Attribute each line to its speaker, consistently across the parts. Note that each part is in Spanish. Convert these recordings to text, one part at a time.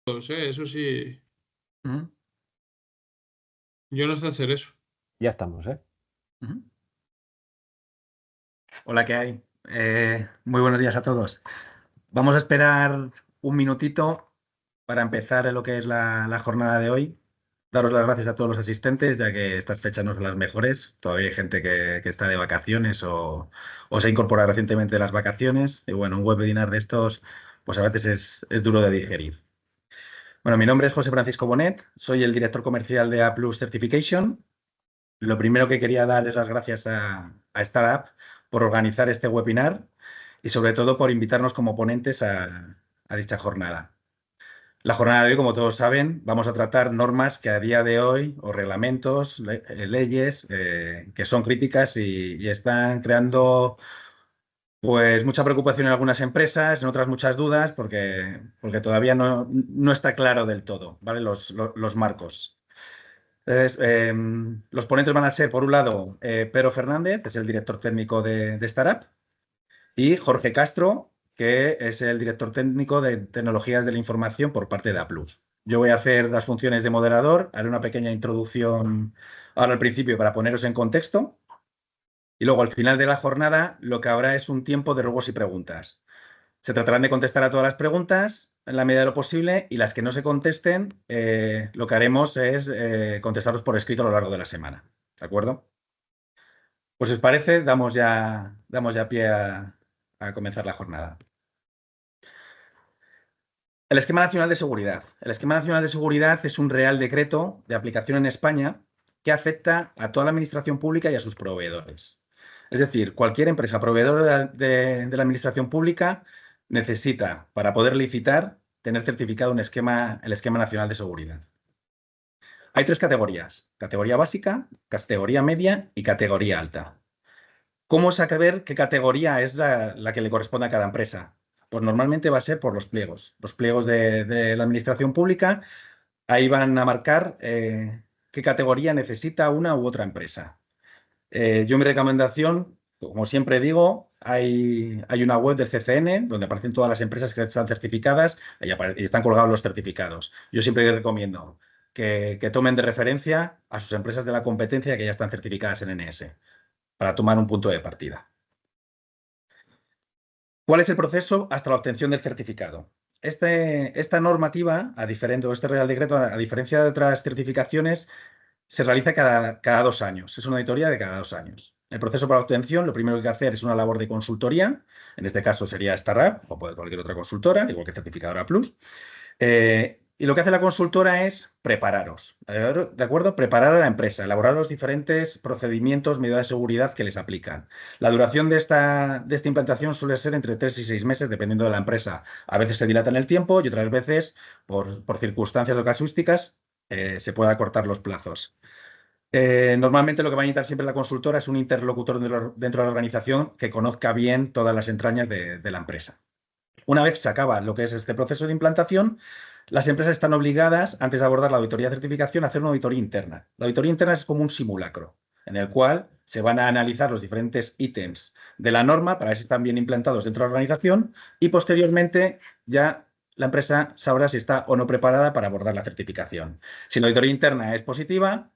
Speaker 1: Eso sí,
Speaker 2: Ujú,
Speaker 1: yo no sé hacer eso.
Speaker 3: Ya estamos, ¿eh?
Speaker 2: ujú. Hola, ¿qué hay? Muy buenos días a todos. Vamos a esperar un minutito para empezar en lo que es la jornada de hoy. Daros las gracias a todos los asistentes, ya que estas fechas no son las mejores. Todavía hay gente que está de vacaciones o se ha incorporado recientemente de las vacaciones. Y bueno, un webinar de estos, pues a veces es duro de digerir. Bueno, mi nombre es José Francisco Bonet, soy el director comercial de A Plus Certification. Lo primero que quería dar es las gracias a Startup por organizar este webinar y sobre todo por invitarnos como ponentes a dicha jornada. La jornada de hoy, como todos saben, vamos a tratar normas que a día de hoy, o reglamentos, leyes, que son críticas y están creando pues mucha preocupación en algunas empresas, en otras muchas dudas, porque todavía no está claro del todo, ¿vale? Los marcos. Entonces, los ponentes van a ser, por un lado, Pedro Fernández, que es el director técnico de Startup, y Jorge Castro, que es el director técnico de tecnologías de la información por parte de Applus. Yo voy a hacer las funciones de moderador, haré una pequeña introducción ahora al principio para poneros en contexto, y luego al final de la jornada lo que habrá es un tiempo de ruegos y preguntas. Se tratarán de contestar a todas las preguntas en la medida de lo posible y las que no se contesten, lo que haremos es contestarlos por escrito a lo largo de la semana. ¿De acuerdo? Pues si os parece, damos ya pie a comenzar la jornada. El Esquema Nacional de Seguridad. El Esquema Nacional de Seguridad es un real decreto de aplicación en España que afecta a toda la administración pública y a sus proveedores. Es decir, cualquier empresa proveedora de la administración pública necesita, para poder licitar, tener certificado el Esquema Nacional de Seguridad. Hay tres categorías: categoría básica, categoría media y categoría alta. ¿Cómo saber qué categoría es la que le corresponde a cada empresa? Pues normalmente va a ser por los pliegos. Los pliegos de la administración pública, ahí van a marcar qué categoría necesita una u otra empresa. Yo mi recomendación, como siempre digo, hay una web del CCN donde aparecen todas las empresas que están certificadas y están colgados los certificados. Yo siempre recomiendo que tomen de referencia a sus empresas de la competencia que ya están certificadas en NS para tomar un punto de partida. ¿Cuál es el proceso hasta la obtención del certificado? Esta normativa, este Real Decreto, a diferencia de otras certificaciones, se realiza cada 2 años. Es una auditoría de cada 2 años. El proceso para obtención, lo primero que hay que hacer es una labor de consultoría. En este caso sería Startup o cualquier otra consultora, igual que Certificadora Plus. Y lo que hace la consultora es prepararos, ¿de acuerdo? Preparar a la empresa, elaborar los diferentes procedimientos, medidas de seguridad que les aplican. La duración de esta implantación suele ser entre 3 y 6 meses, dependiendo de la empresa. A veces se dilata en el tiempo y otras veces, por circunstancias o casuísticas, se puede acortar los plazos. Normalmente lo que va a necesitar siempre la consultora es un interlocutor dentro de la organización que conozca bien todas las entrañas de la empresa. Una vez se acaba lo que es este proceso de implantación, las empresas están obligadas, antes de abordar la auditoría de certificación, a hacer una auditoría interna. La auditoría interna es como un simulacro, en el cual se van a analizar los diferentes ítems de la norma para ver si están bien implantados dentro de la organización y posteriormente ya la empresa sabrá si está o no preparada para abordar la certificación. Si la auditoría interna es positiva,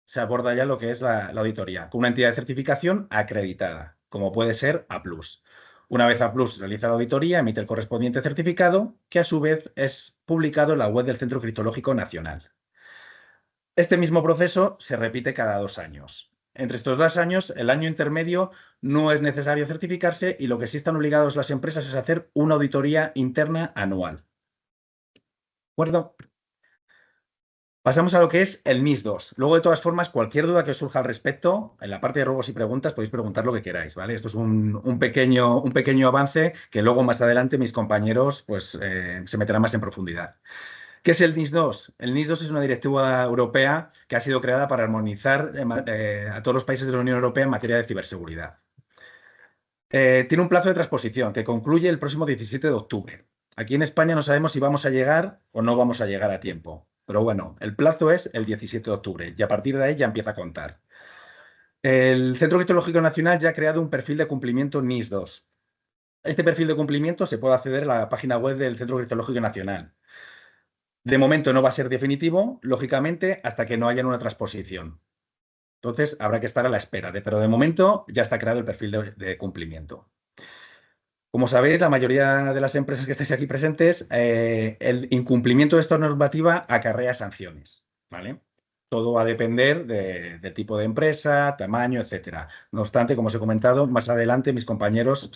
Speaker 2: se aborda ya lo que es la auditoría con una entidad de certificación acreditada, como puede ser A+. Una vez A+ realiza la auditoría, emite el correspondiente certificado, que a su vez es publicado en la web del Centro Criptológico Nacional. Este mismo proceso se repite cada 2 años. Entre estos 2 años, el año intermedio no es necesario certificarse y lo que sí están obligados las empresas es hacer una auditoría interna anual. ¿De acuerdo? Pasamos a lo que es el NIS2. Luego, de todas formas, cualquier duda que os surja al respecto, en la parte de ruegos y preguntas podéis preguntar lo que queráis, ¿vale? Esto es un pequeño avance que luego más adelante mis compañeros pues, se meterán más en profundidad. ¿Qué es el NIS2? El NIS2 es una directiva europea que ha sido creada para armonizar a todos los países de la Unión Europea en materia de ciberseguridad. Tiene un plazo de transposición que concluye el próximo 17 de octubre. Aquí en España no sabemos si vamos a llegar o no vamos a llegar a tiempo. Pero bueno, el plazo es el 17 de octubre y a partir de ahí ya empieza a contar. El Centro Criptológico Nacional ya ha creado un perfil de cumplimiento NIS2. Este perfil de cumplimiento se puede acceder a la página web del Centro Criptológico Nacional. De momento no va a ser definitivo, lógicamente, hasta que no haya una transposición. Entonces, habrá que estar a la espera, pero de momento ya está creado el perfil de cumplimiento. Como sabéis, la mayoría de las empresas que estáis aquí presentes, el incumplimiento de esta normativa acarrea sanciones, ¿vale? Todo va a depender del tipo de empresa, tamaño, etcétera. No obstante, como os he comentado, más adelante mis compañeros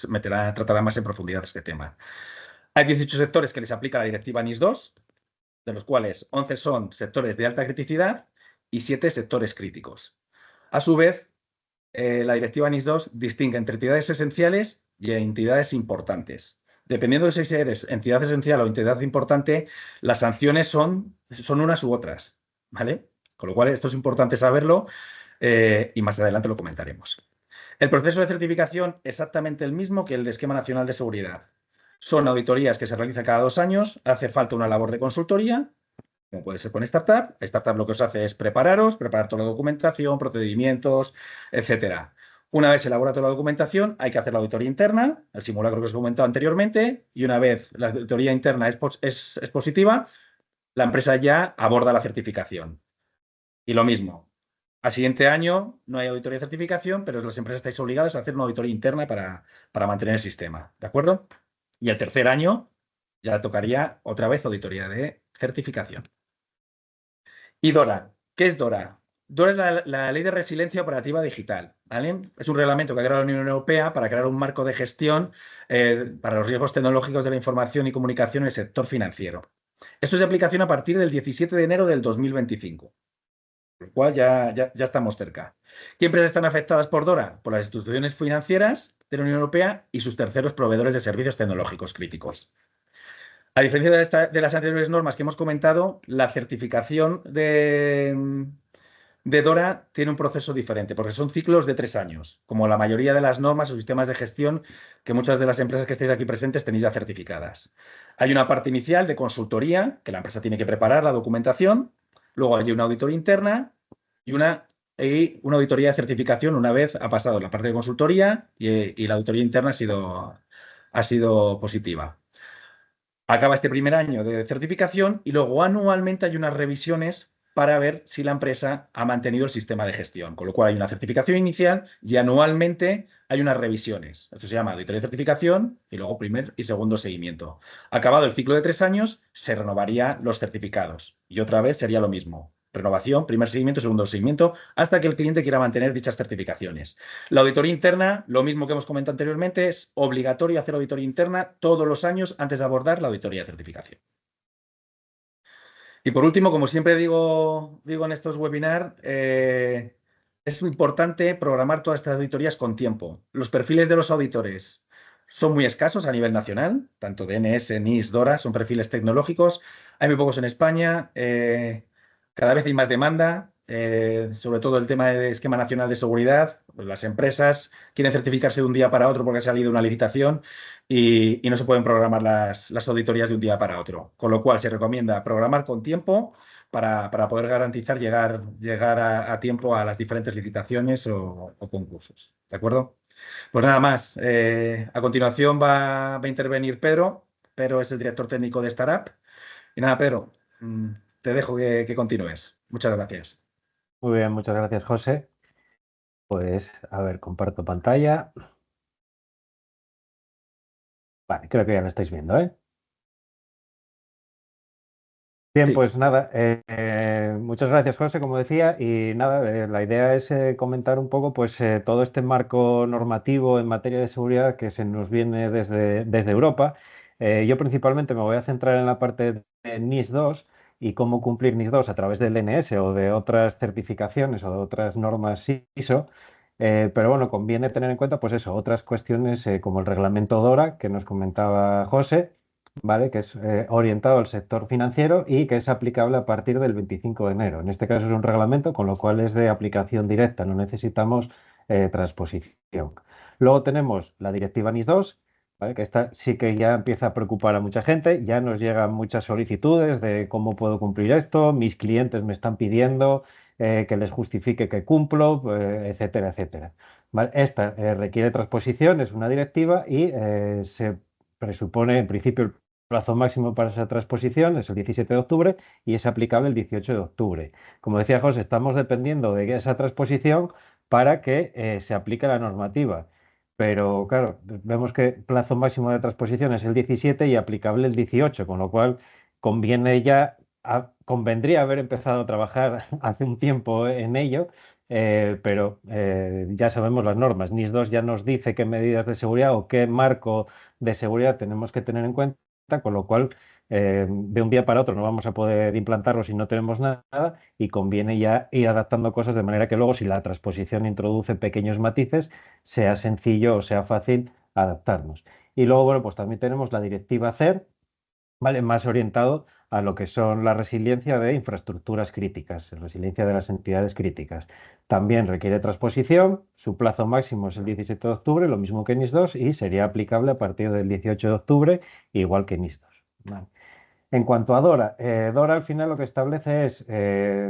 Speaker 2: tratarán más en profundidad este tema. Hay 18 sectores que les aplica la directiva NIS2, de los cuales 11 son sectores de alta criticidad y 7 sectores críticos. A su vez, la directiva NIS2 distingue entre entidades esenciales y entidades importantes. Dependiendo de si eres entidad esencial o entidad importante, las sanciones son unas u otras, ¿vale? Con lo cual, esto es importante saberlo y más adelante lo comentaremos. El proceso de certificación es exactamente el mismo que el de Esquema Nacional de Seguridad. Son auditorías que se realizan cada 2 años, hace falta una labor de consultoría, como puede ser con Startup. Startup lo que os hace es preparar toda la documentación, procedimientos, etcétera. Una vez elaborada toda la documentación, hay que hacer la auditoría interna, el simulacro que os he comentado anteriormente, y una vez la auditoría interna es positiva, la empresa ya aborda la certificación. Y lo mismo, al siguiente año no hay auditoría de certificación, pero las empresas estáis obligadas a hacer una auditoría interna para mantener el sistema, ¿de acuerdo? Y el tercer año ya tocaría otra vez auditoría de certificación. Y DORA. ¿Qué es DORA? DORA es la Ley de Resiliencia Operativa Digital, ¿vale? Es un reglamento que ha creado la Unión Europea para crear un marco de gestión para los riesgos tecnológicos de la información y comunicación en el sector financiero. Esto es de aplicación a partir del 17 de enero del 2025, con lo cual ya estamos cerca. ¿Qué empresas están afectadas por DORA? Por las instituciones financieras de la Unión Europea y sus terceros proveedores de servicios tecnológicos críticos. A diferencia de las anteriores normas que hemos comentado, la certificación de DORA tiene un proceso diferente, porque son ciclos de 3 años, como la mayoría de las normas o sistemas de gestión que muchas de las empresas que estáis aquí presentes tenéis ya certificadas. Hay una parte inicial de consultoría, que la empresa tiene que preparar la documentación, luego hay una auditoría interna y una auditoría de certificación una vez ha pasado la parte de consultoría y la auditoría interna ha sido positiva. Acaba este primer año de certificación y luego anualmente hay unas revisiones para ver si la empresa ha mantenido el sistema de gestión. Con lo cual hay una certificación inicial y anualmente hay unas revisiones. Esto se llama auditoría de certificación y luego primer y segundo seguimiento. Acabado el ciclo de 3 años, se renovarían los certificados y otra vez sería lo mismo. Renovación, primer seguimiento, segundo seguimiento, hasta que el cliente quiera mantener dichas certificaciones. La auditoría interna, lo mismo que hemos comentado anteriormente, es obligatorio hacer auditoría interna todos los años antes de abordar la auditoría de certificación. Y por último, como siempre digo en estos webinars, es importante programar todas estas auditorías con tiempo. Los perfiles de los auditores son muy escasos a nivel nacional, tanto DNS, NIS, DORA, son perfiles tecnológicos. Hay muy pocos en España. Cada vez hay más demanda, sobre todo el tema del Esquema Nacional de Seguridad. Pues las empresas quieren certificarse de un día para otro porque ha salido una licitación y no se pueden programar las auditorías de un día para otro. Con lo cual se recomienda programar con tiempo para poder garantizar llegar a tiempo a las diferentes licitaciones o concursos. ¿De acuerdo? Pues nada más. A continuación va a intervenir Pedro. Pedro es el director técnico de Startup. Y nada, Pedro, te dejo que continúes. Muchas gracias.
Speaker 3: Muy bien, muchas gracias, José. Pues, a ver, comparto pantalla. Vale, creo que ya lo estáis viendo, ¿eh? Bien,
Speaker 2: Sí.
Speaker 3: pues nada, muchas gracias, José, como decía, y nada, la idea es comentar un poco pues todo este marco normativo en materia de seguridad que se nos viene desde Europa. Yo principalmente me voy a centrar en la parte de NIS2 y cómo cumplir NIS2 a través del NS o de otras certificaciones o de otras normas ISO. Pero bueno, conviene tener en cuenta pues eso, otras cuestiones como el reglamento DORA que nos comentaba José. ¿Vale? Que es orientado al sector financiero y que es aplicable a partir del 25 de enero. En este caso es un reglamento, con lo cual es de aplicación directa, no necesitamos transposición. Luego tenemos la directiva NIS2, ¿vale? Que esta sí que ya empieza a preocupar a mucha gente, ya nos llegan muchas solicitudes de cómo puedo cumplir esto, mis clientes me están pidiendo que les justifique que cumplo, etcétera, etcétera. ¿Vale? Esta requiere transposición, es una directiva y se presupone en principio plazo máximo para esa transposición es el 17 de octubre y es aplicable el 18 de octubre. Como decía José, estamos dependiendo de esa transposición para que se aplique la normativa. Pero claro, vemos que plazo máximo de transposición es el 17 y aplicable el 18, con lo cual conviene convendría haber empezado a trabajar hace un tiempo en ello, pero ya sabemos las normas. NIS 2 ya nos dice qué medidas de seguridad o qué marco de seguridad tenemos que tener en cuenta, con lo cual de un día para otro no vamos a poder implantarlo si no tenemos nada y conviene ya ir adaptando cosas de manera que luego si la transposición introduce pequeños matices, sea sencillo o sea fácil adaptarnos. Y luego, bueno, pues también tenemos la directiva CER, ¿vale? Más orientado a lo que son la resiliencia de infraestructuras críticas, resiliencia de las entidades críticas. También requiere transposición, su plazo máximo es el 17 de octubre, lo mismo que NIS 2, y sería aplicable a partir del 18 de octubre, igual que NIS 2. ¿Vale? En cuanto a DORA, DORA al final lo que establece es,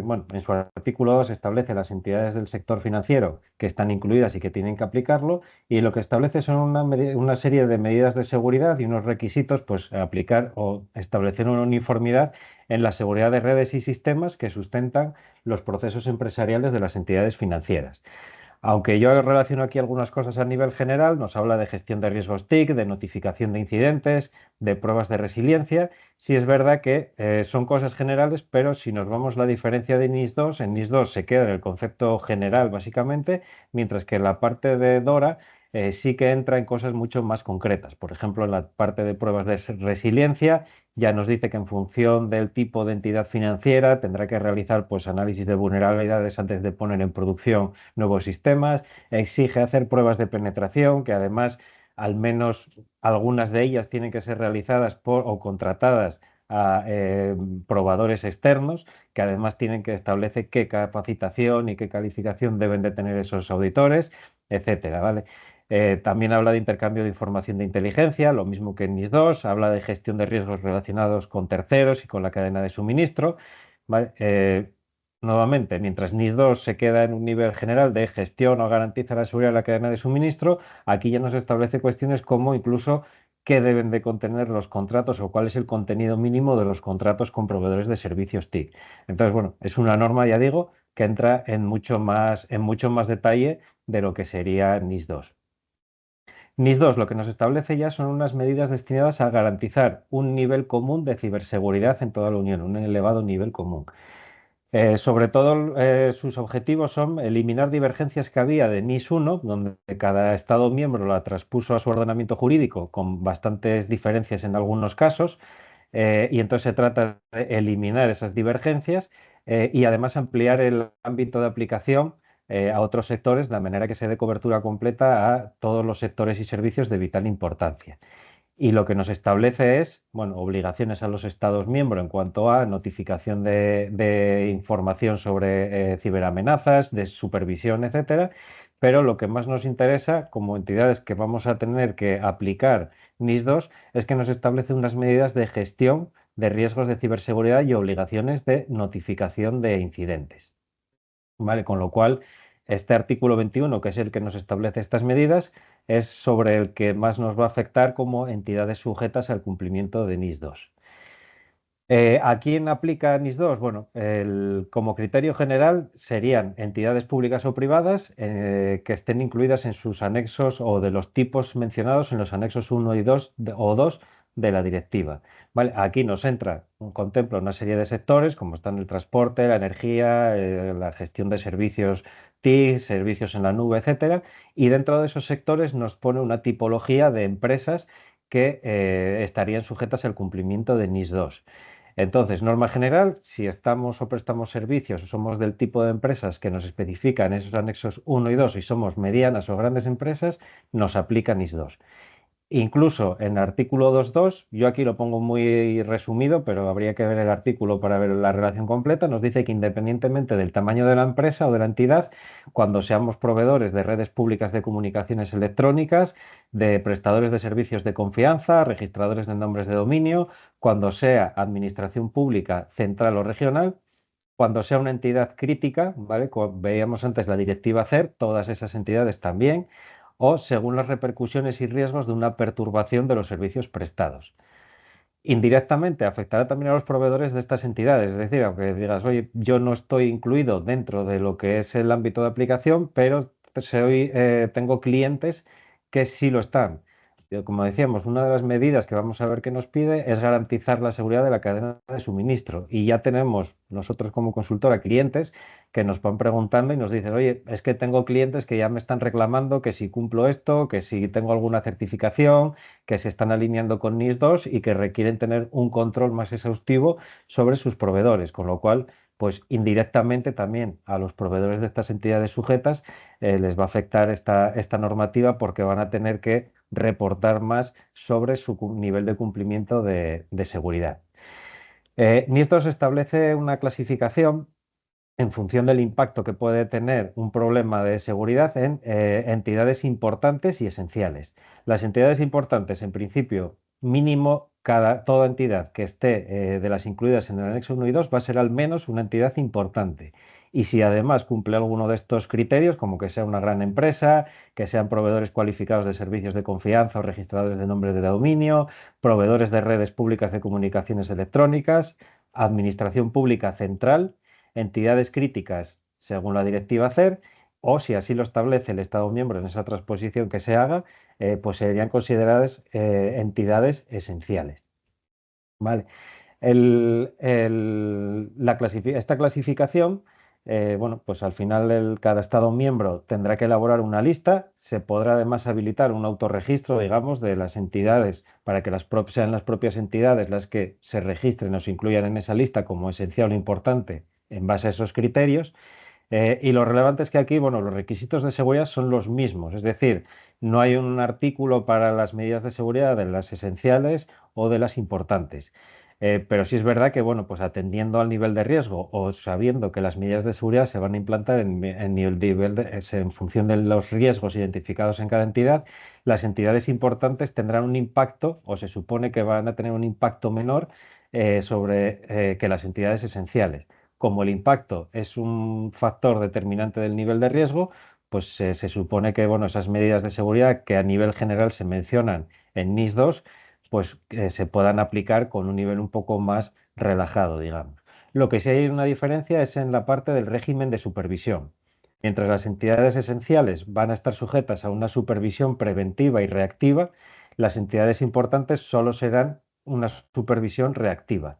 Speaker 3: bueno, en su artículo 2 establece las entidades del sector financiero que están incluidas y que tienen que aplicarlo, y lo que establece son una serie de medidas de seguridad y unos requisitos, pues aplicar o establecer una uniformidad en la seguridad de redes y sistemas que sustentan los procesos empresariales de las entidades financieras. Aunque yo relaciono aquí algunas cosas a nivel general, nos habla de gestión de riesgos TIC, de notificación de incidentes, de pruebas de resiliencia. Sí es verdad que son cosas generales, pero si nos vamos a la diferencia de NIS 2, en NIS 2 se queda en el concepto general básicamente, mientras que en la parte de DORA sí que entra en cosas mucho más concretas. Por ejemplo, en la parte de pruebas de resiliencia ya nos dice que en función del tipo de entidad financiera tendrá que realizar pues, análisis de vulnerabilidades antes de poner en producción nuevos sistemas, exige hacer pruebas de penetración, que además al menos algunas de ellas tienen que ser realizadas por o contratadas a probadores externos, que además tienen que establecer qué capacitación y qué calificación deben de tener esos auditores, etcétera, ¿vale? También habla de intercambio de información de inteligencia, lo mismo que en NIS 2, habla de gestión de riesgos relacionados con terceros y con la cadena de suministro, ¿vale? Nuevamente, mientras NIS 2 se queda en un nivel general de gestión o garantiza la seguridad de la cadena de suministro, aquí ya nos establece cuestiones como incluso qué deben de contener los contratos o cuál es el contenido mínimo de los contratos con proveedores de servicios TIC. Entonces, bueno, es una norma, ya digo, que entra en mucho más detalle de lo que sería NIS 2. NIS 2 lo que nos establece ya son unas medidas destinadas a garantizar un nivel común de ciberseguridad en toda la Unión, un elevado nivel común. Sobre todo, sus objetivos son eliminar divergencias que había de NIS 1, donde cada Estado miembro la transpuso a su ordenamiento jurídico con bastantes diferencias en algunos casos, y entonces se trata de eliminar esas divergencias y además ampliar el ámbito de aplicación a otros sectores, de manera que se dé cobertura completa a todos los sectores y servicios de vital importancia. Y lo que nos establece es, bueno, obligaciones a los Estados miembros en cuanto a notificación de información sobre ciberamenazas, de supervisión, etcétera. Pero lo que más nos interesa, como entidades que vamos a tener que aplicar NIS 2, es que nos establece unas medidas de gestión de riesgos de ciberseguridad y obligaciones de notificación de incidentes. ¿Vale? Con lo cual, este artículo 21, que es el que nos establece estas medidas, es sobre el que más nos va a afectar como entidades sujetas al cumplimiento de NIS 2. ¿A quién aplica NIS 2? Bueno, como criterio general serían entidades públicas o privadas que estén incluidas en sus anexos o de los tipos mencionados en los anexos 1 y 2 o 2 de la directiva. ¿Vale? Aquí nos contempla una serie de sectores como están el transporte, la energía, la gestión de servicios TIC, servicios en la nube, etcétera. Y dentro de esos sectores nos pone una tipología de empresas que estarían sujetas al cumplimiento de NIS 2. Entonces, norma general, si estamos o prestamos servicios o somos del tipo de empresas que nos especifican esos anexos 1 y 2 y somos medianas o grandes empresas, nos aplica NIS 2. Incluso en artículo 2.2, yo aquí lo pongo muy resumido, pero habría que ver el artículo para ver la relación completa, nos dice que independientemente del tamaño de la empresa o de la entidad, cuando seamos proveedores de redes públicas de comunicaciones electrónicas, de prestadores de servicios de confianza, registradores de nombres de dominio, cuando sea administración pública central o regional, cuando sea una entidad crítica, ¿vale? Veíamos antes la directiva CER, todas esas entidades también, o según las repercusiones y riesgos de una perturbación de los servicios prestados. Indirectamente afectará también a los proveedores de estas entidades, es decir, aunque digas, oye, yo no estoy incluido dentro de lo que es el ámbito de aplicación, pero tengo clientes que sí lo están. Como decíamos, una de las medidas que vamos a ver que nos pide es garantizar la seguridad de la cadena de suministro. Y ya tenemos nosotros como consultora clientes que nos van preguntando y nos dicen, oye, es que tengo clientes que ya me están reclamando que si cumplo esto, que si tengo alguna certificación, que se están alineando con NIS 2 y que requieren tener un control más exhaustivo sobre sus proveedores, con lo cual, pues indirectamente también a los proveedores de estas entidades sujetas les va a afectar esta normativa porque van a tener que reportar más sobre su nivel de cumplimiento de seguridad. NIS 2 establece una clasificación en función del impacto que puede tener un problema de seguridad en entidades importantes y esenciales. Las entidades importantes, en principio, mínimo, toda entidad que esté de las incluidas en el anexo 1 y 2 va a ser al menos una entidad importante. Y si además cumple alguno de estos criterios, como que sea una gran empresa, que sean proveedores cualificados de servicios de confianza o registradores de nombres de dominio, proveedores de redes públicas de comunicaciones electrónicas, administración pública central, entidades críticas según la directiva CER, o si así lo establece el Estado miembro en esa transposición que se haga, pues serían consideradas entidades esenciales. ¿Vale? Esta clasificación, bueno, pues al final cada Estado miembro tendrá que elaborar una lista, se podrá además habilitar un autorregistro, digamos, de las entidades para que sean las propias entidades las que se registren o se incluyan en esa lista como esencial o importante en base a esos criterios. Y lo relevante es que aquí, bueno, los requisitos de seguridad son los mismos, es decir, no hay un artículo para las medidas de seguridad de las esenciales o de las importantes. Pero sí es verdad que, bueno, pues atendiendo al nivel de riesgo o sabiendo que las medidas de seguridad se van a implantar en función de los riesgos identificados en cada entidad, las entidades importantes tendrán un impacto o se supone que van a tener un impacto menor que las entidades esenciales. Como el impacto es un factor determinante del nivel de riesgo, pues se supone que bueno, esas medidas de seguridad que a nivel general se mencionan en NIS 2, pues se puedan aplicar con un nivel un poco más relajado, digamos. Lo que sí hay una diferencia es en la parte del régimen de supervisión. Mientras las entidades esenciales van a estar sujetas a una supervisión preventiva y reactiva, las entidades importantes solo serán una supervisión reactiva.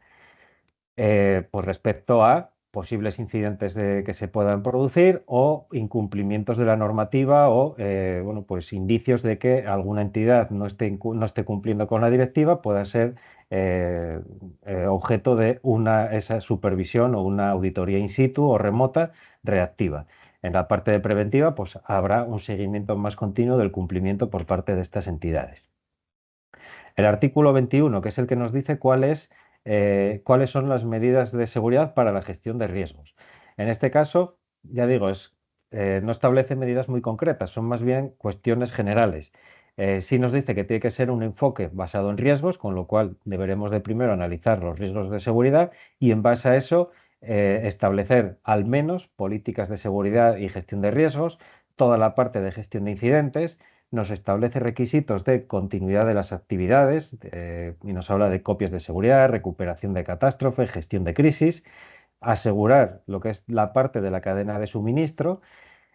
Speaker 3: Pues respecto a posibles incidentes que se puedan producir o incumplimientos de la normativa o bueno, pues indicios de que alguna entidad no esté cumpliendo con la directiva pueda ser objeto de esa supervisión o una auditoría in situ o remota reactiva. En la parte de preventiva, pues habrá un seguimiento más continuo del cumplimiento por parte de estas entidades. El artículo 21, que es el que nos dice cuáles son las medidas de seguridad para la gestión de riesgos. En este caso, ya digo, no establece medidas muy concretas, son más bien cuestiones generales. Sí nos dice que tiene que ser un enfoque basado en riesgos, con lo cual deberemos de primero analizar los riesgos de seguridad y en base a eso establecer al menos políticas de seguridad y gestión de riesgos, toda la parte de gestión de incidentes, nos establece requisitos de continuidad de las actividades y nos habla de copias de seguridad, recuperación de catástrofe, gestión de crisis, asegurar lo que es la parte de la cadena de suministro,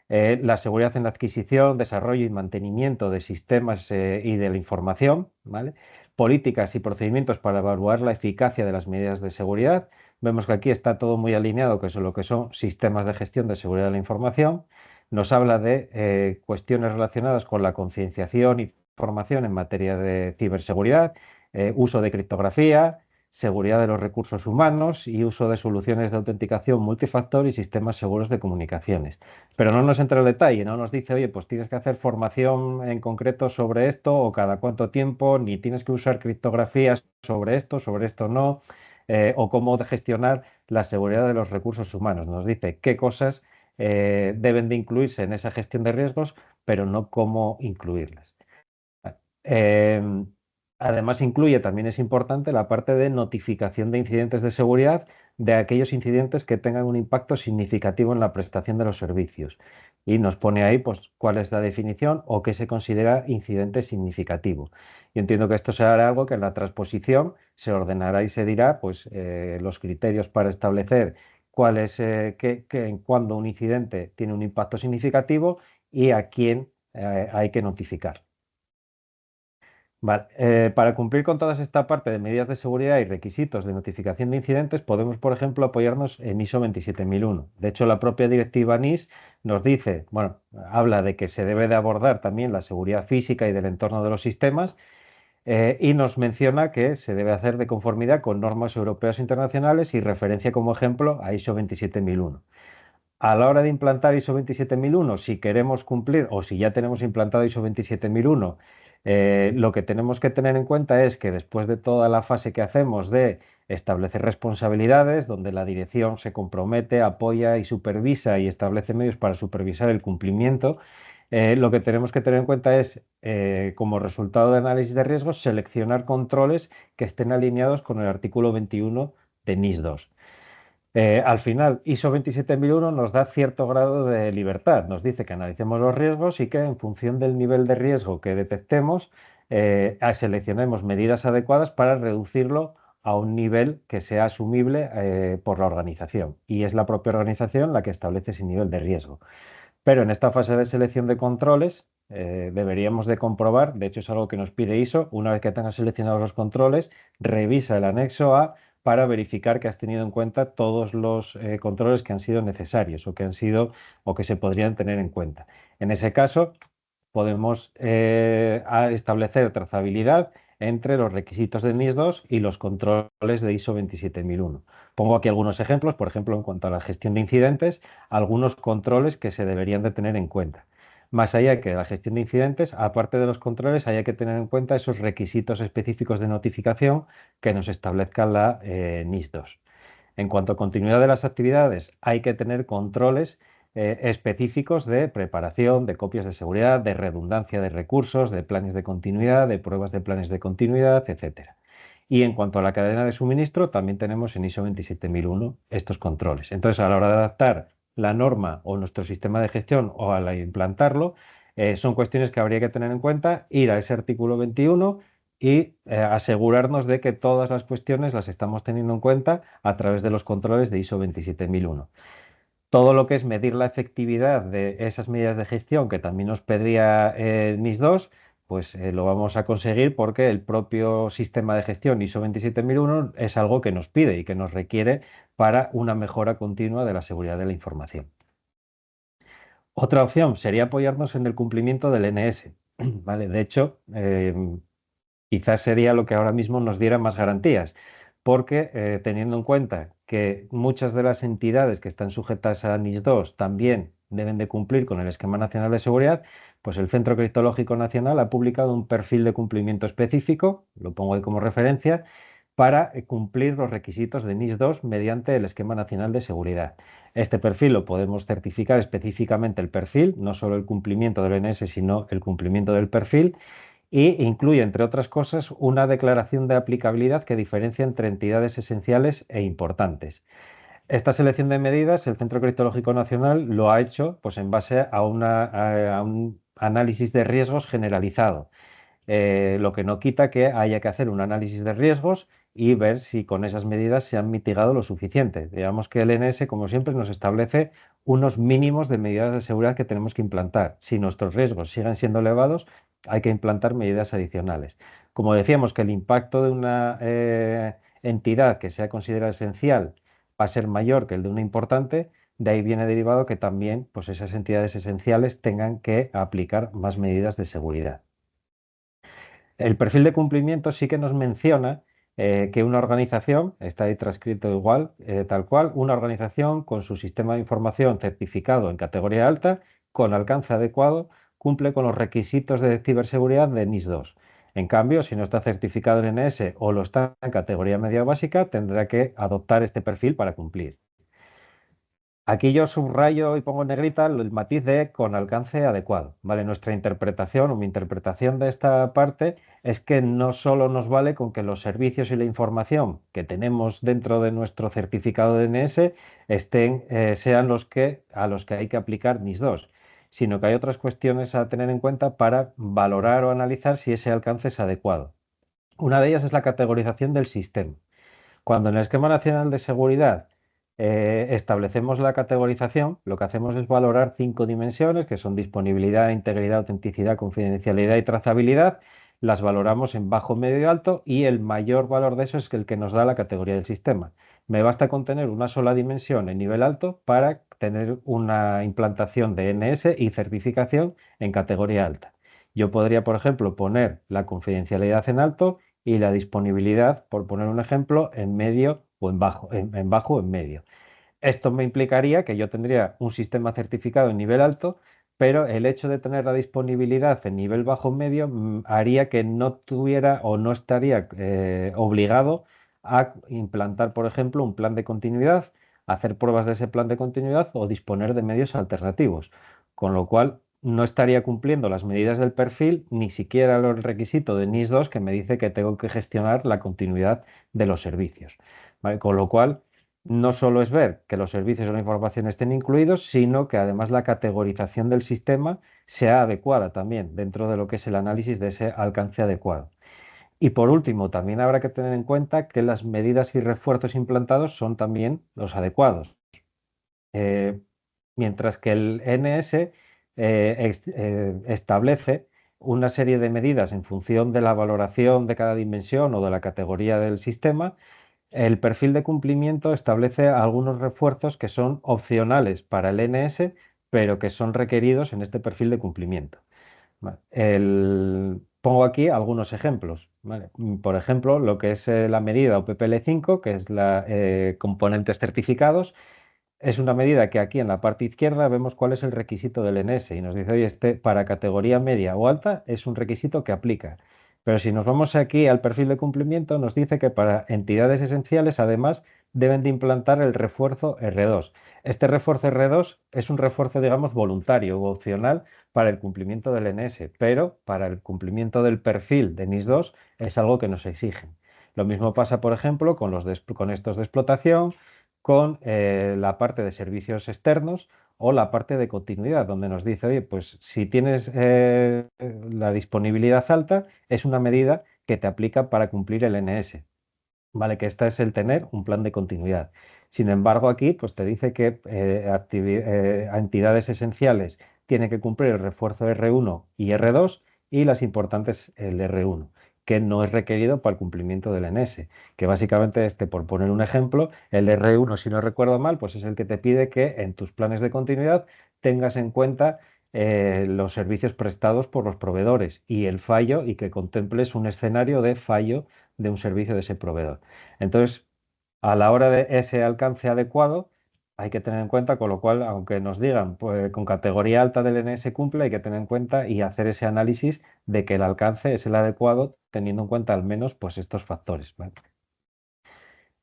Speaker 3: la seguridad en la adquisición, desarrollo y mantenimiento de sistemas y de la información, ¿vale? Políticas y procedimientos para evaluar la eficacia de las medidas de seguridad. Vemos que aquí está todo muy alineado con lo que son sistemas de gestión de seguridad de la información. Nos habla de cuestiones relacionadas con la concienciación y formación en materia de ciberseguridad, uso de criptografía, seguridad de los recursos humanos y uso de soluciones de autenticación multifactor y sistemas seguros de comunicaciones. Pero no nos entra el detalle, no nos dice, oye, pues tienes que hacer formación en concreto sobre esto o cada cuánto tiempo, ni tienes que usar criptografías sobre esto no, o cómo gestionar la seguridad de los recursos humanos. Nos dice qué cosas deben de incluirse en esa gestión de riesgos, pero no cómo incluirlas. Eh, Además, incluye, también es importante, la parte de notificación de incidentes de seguridad de aquellos incidentes que tengan un impacto significativo en la prestación de los servicios. Y nos pone ahí pues, cuál es la definición o qué se considera incidente significativo. Yo entiendo que esto será algo que en la transposición se ordenará y se dirá pues, los criterios para establecer cuál es, cuándo un incidente tiene un impacto significativo y a quién hay que notificar. Vale, para cumplir con toda esta parte de medidas de seguridad y requisitos de notificación de incidentes, podemos, por ejemplo, apoyarnos en ISO 27001. De hecho, la propia directiva NIS nos dice, bueno, habla de que se debe de abordar también la seguridad física y del entorno de los sistemas, y nos menciona que se debe hacer de conformidad con normas europeas e internacionales y referencia como ejemplo a ISO 27001. A la hora de implantar ISO 27001, si queremos cumplir o si ya tenemos implantado ISO 27001, lo que tenemos que tener en cuenta es que después de toda la fase que hacemos de establecer responsabilidades, donde la dirección se compromete, apoya y supervisa y establece medios para supervisar el cumplimiento, lo que tenemos que tener en cuenta es, como resultado de análisis de riesgos, seleccionar controles que estén alineados con el artículo 21 de NIS 2. Al final, ISO 27001 nos da cierto grado de libertad. Nos dice que analicemos los riesgos y que en función del nivel de riesgo que detectemos, seleccionemos medidas adecuadas para reducirlo a un nivel que sea asumible por la organización. Y es la propia organización la que establece ese nivel de riesgo. Pero en esta fase de selección de controles, deberíamos de comprobar, de hecho es algo que nos pide ISO, una vez que tengas seleccionados los controles, revisa el anexo A para verificar que has tenido en cuenta todos los controles que han sido necesarios o que han sido o que se podrían tener en cuenta. En ese caso, podemos establecer trazabilidad entre los requisitos de NIS 2 y los controles de ISO 27001. Pongo aquí algunos ejemplos, por ejemplo, en cuanto a la gestión de incidentes, algunos controles que se deberían de tener en cuenta. Más allá que la gestión de incidentes, aparte de los controles, hay que tener en cuenta esos requisitos específicos de notificación que nos establezca la NIS 2. En cuanto a continuidad de las actividades, hay que tener controles específicos de preparación, de copias de seguridad, de redundancia de recursos, de planes de continuidad, de pruebas de planes de continuidad, etc. Y en cuanto a la cadena de suministro, también tenemos en ISO 27001 estos controles. Entonces, a la hora de adaptar la norma o nuestro sistema de gestión o al implantarlo, son cuestiones que habría que tener en cuenta, ir a ese artículo 21 y asegurarnos de que todas las cuestiones las estamos teniendo en cuenta a través de los controles de ISO 27001. Todo lo que es medir la efectividad de esas medidas de gestión que también nos pedía el NIS 2, pues lo vamos a conseguir porque el propio sistema de gestión ISO 27001 es algo que nos pide y que nos requiere para una mejora continua de la seguridad de la información. Otra opción sería apoyarnos en el cumplimiento del NS. ¿Vale? De hecho, quizás sería lo que ahora mismo nos diera más garantías, porque teniendo en cuenta que muchas de las entidades que están sujetas a NIS 2 también deben de cumplir con el Esquema Nacional de Seguridad, pues el Centro Criptológico Nacional ha publicado un perfil de cumplimiento específico, lo pongo ahí como referencia, para cumplir los requisitos de NIS 2 mediante el Esquema Nacional de Seguridad. Este perfil lo podemos certificar específicamente el perfil, no solo el cumplimiento del NS, sino el cumplimiento del perfil, y incluye, entre otras cosas, una declaración de aplicabilidad que diferencia entre entidades esenciales e importantes. Esta selección de medidas, el Centro Criptológico Nacional lo ha hecho pues, en base a un análisis de riesgos generalizado, lo que no quita que haya que hacer un análisis de riesgos y ver si con esas medidas se han mitigado lo suficiente. Digamos que el NS, como siempre, nos establece unos mínimos de medidas de seguridad que tenemos que implantar. Si nuestros riesgos siguen siendo elevados, hay que implantar medidas adicionales. Como decíamos que el impacto de una entidad que sea considerada esencial va a ser mayor que el de una importante, de ahí viene derivado que también pues, esas entidades esenciales tengan que aplicar más medidas de seguridad. El perfil de cumplimiento sí que nos menciona que una organización, está ahí transcrito igual, tal cual, una organización con su sistema de información certificado en categoría alta, con alcance adecuado, cumple con los requisitos de ciberseguridad de NIS 2. En cambio, si no está certificado en NS o lo está en categoría media básica, tendrá que adoptar este perfil para cumplir. Aquí yo subrayo y pongo en negrita el matiz de con alcance adecuado. ¿Vale? Nuestra interpretación o mi interpretación de esta parte es que no solo nos vale con que los servicios y la información que tenemos dentro de nuestro certificado de DNS sean a los que hay que aplicar NIS 2, sino que hay otras cuestiones a tener en cuenta para valorar o analizar si ese alcance es adecuado. Una de ellas es la categorización del sistema. Cuando en el Esquema Nacional de Seguridad establecemos la categorización, lo que hacemos es valorar 5 dimensiones, que son disponibilidad, integridad, autenticidad, confidencialidad y trazabilidad. Las valoramos en bajo, medio y alto, y el mayor valor de eso es el que nos da la categoría del sistema. Me basta con tener una sola dimensión en nivel alto para tener una implantación de NS y certificación en categoría alta. Yo podría, por ejemplo, poner la confidencialidad en alto y la disponibilidad, por poner un ejemplo, en medio o en bajo, en bajo o en medio. Esto me implicaría que yo tendría un sistema certificado en nivel alto, pero el hecho de tener la disponibilidad en nivel bajo o medio haría que no tuviera o no estaría obligado a implantar, por ejemplo, un plan de continuidad, hacer pruebas de ese plan de continuidad o disponer de medios alternativos. Con lo cual, no estaría cumpliendo las medidas del perfil, ni siquiera el requisito de NIS 2 que me dice que tengo que gestionar la continuidad de los servicios. ¿Vale? Con lo cual, no solo es ver que los servicios o la información estén incluidos, sino que además la categorización del sistema sea adecuada también dentro de lo que es el análisis de ese alcance adecuado. Y por último, también habrá que tener en cuenta que las medidas y refuerzos implantados son también los adecuados. Eh, Mientras que el NS establece una serie de medidas en función de la valoración de cada dimensión o de la categoría del sistema, el perfil de cumplimiento establece algunos refuerzos que son opcionales para el NS, pero que son requeridos en este perfil de cumplimiento. Vale. Pongo aquí algunos ejemplos. ¿Vale? Por ejemplo, lo que es la medida OPPL5, que es la componentes certificados, es una medida que aquí en la parte izquierda vemos cuál es el requisito del NS y nos dice, oye, este para categoría media o alta es un requisito que aplica. Pero si nos vamos aquí al perfil de cumplimiento, nos dice que para entidades esenciales además deben de implantar el refuerzo R2. Este refuerzo R2 es un refuerzo, digamos, voluntario u opcional para el cumplimiento del NS, pero para el cumplimiento del perfil de NIS 2 es algo que nos exigen. Lo mismo pasa, por ejemplo, con estos de explotación, con la parte de servicios externos o la parte de continuidad, donde nos dice, oye, pues si tienes la disponibilidad alta, es una medida que te aplica para cumplir el NS. ¿Vale? Que esta es el tener un plan de continuidad. Sin embargo, aquí pues te dice que a entidades esenciales tienen que cumplir el refuerzo R1 y R2 y las importantes el R1, que no es requerido para el cumplimiento del NS, que básicamente por poner un ejemplo, el R1, si no recuerdo mal, pues es el que te pide que en tus planes de continuidad tengas en cuenta los servicios prestados por los proveedores y el fallo y que contemples un escenario de fallo de un servicio de ese proveedor. Entonces, a la hora de ese alcance adecuado, hay que tener en cuenta, con lo cual, aunque nos digan, pues con categoría alta del NS cumple, hay que tener en cuenta y hacer ese análisis de que el alcance es el adecuado, teniendo en cuenta al menos pues estos factores. ¿Vale?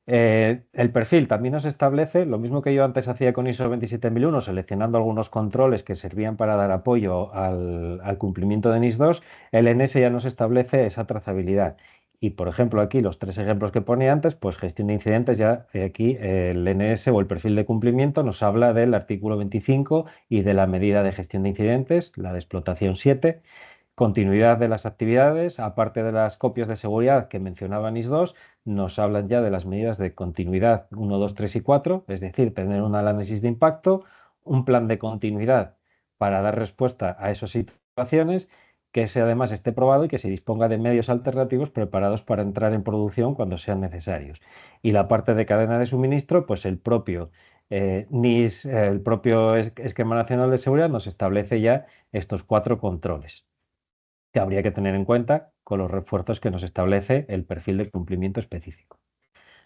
Speaker 3: El perfil también nos establece, lo mismo que yo antes hacía con ISO 27001, seleccionando algunos controles que servían para dar apoyo al cumplimiento de NIS 2, el NS ya nos establece esa trazabilidad. Y por ejemplo, aquí los 3 ejemplos que ponía antes, pues gestión de incidentes, ya aquí el NS o el perfil de cumplimiento nos habla del artículo 25 y de la medida de gestión de incidentes, la de explotación 7. Continuidad de las actividades, aparte de las copias de seguridad que mencionaba NIS 2, nos hablan ya de las medidas de continuidad 1, 2, 3 y 4, es decir, tener un análisis de impacto, un plan de continuidad para dar respuesta a esas situaciones, que ese además esté probado y que se disponga de medios alternativos preparados para entrar en producción cuando sean necesarios. Y la parte de cadena de suministro, pues el propio NIS, el propio Esquema Nacional de Seguridad nos establece ya estos 4 controles que habría que tener en cuenta con los refuerzos que nos establece el perfil de cumplimiento específico.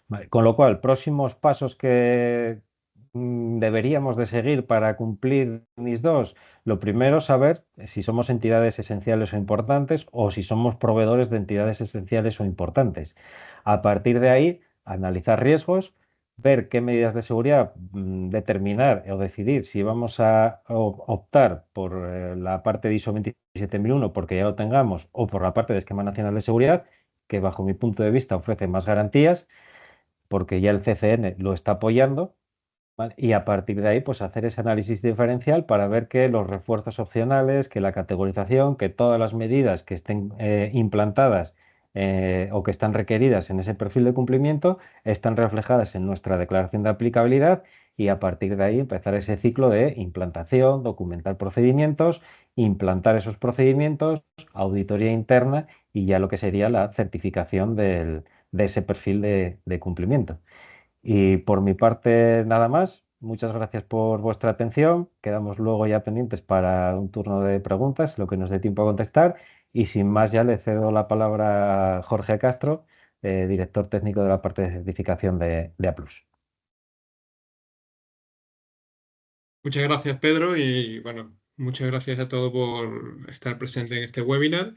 Speaker 3: Vale, con lo cual, próximos pasos que deberíamos de seguir para cumplir NIS 2. Lo primero, saber si somos entidades esenciales o importantes o si somos proveedores de entidades esenciales o importantes. A partir de ahí, analizar riesgos, ver qué medidas de seguridad determinar o decidir si vamos a optar por la parte de ISO 27001 porque ya lo tengamos o por la parte de Esquema Nacional de Seguridad, que bajo mi punto de vista ofrece más garantías porque ya el CCN lo está apoyando, ¿vale? Y a partir de ahí, pues hacer ese análisis diferencial para ver que los refuerzos opcionales, que la categorización, que todas las medidas que estén implantadas o que están requeridas en ese perfil de cumplimiento están reflejadas en nuestra declaración de aplicabilidad y a partir de ahí empezar ese ciclo de implantación, documentar procedimientos, implantar esos procedimientos, auditoría interna y ya lo que sería la certificación de ese perfil de cumplimiento. Y por mi parte, nada más. Muchas gracias por vuestra atención. Quedamos luego ya pendientes para un turno de preguntas, lo que nos dé tiempo a contestar. Y sin más, ya le cedo la palabra a Jorge Castro, director técnico de la parte de certificación de A+.
Speaker 1: Muchas gracias, Pedro, y bueno, muchas gracias a todos por estar presente en este webinar.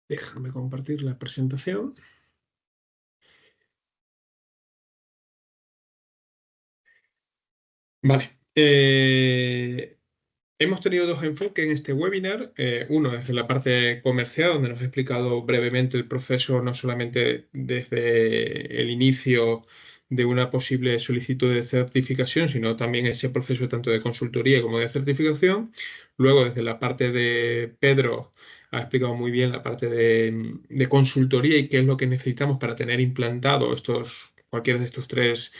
Speaker 1: Déjame compartir la presentación. Vale. Hemos tenido dos enfoques en este webinar. Uno desde la parte comercial, donde nos he explicado brevemente el proceso, no solamente desde el inicio de una posible solicitud de certificación, sino también ese proceso tanto de consultoría como de certificación. Luego, desde la parte de Pedro, ha explicado muy bien la parte de consultoría y qué es lo que necesitamos para tener implantado cualquiera de estos tres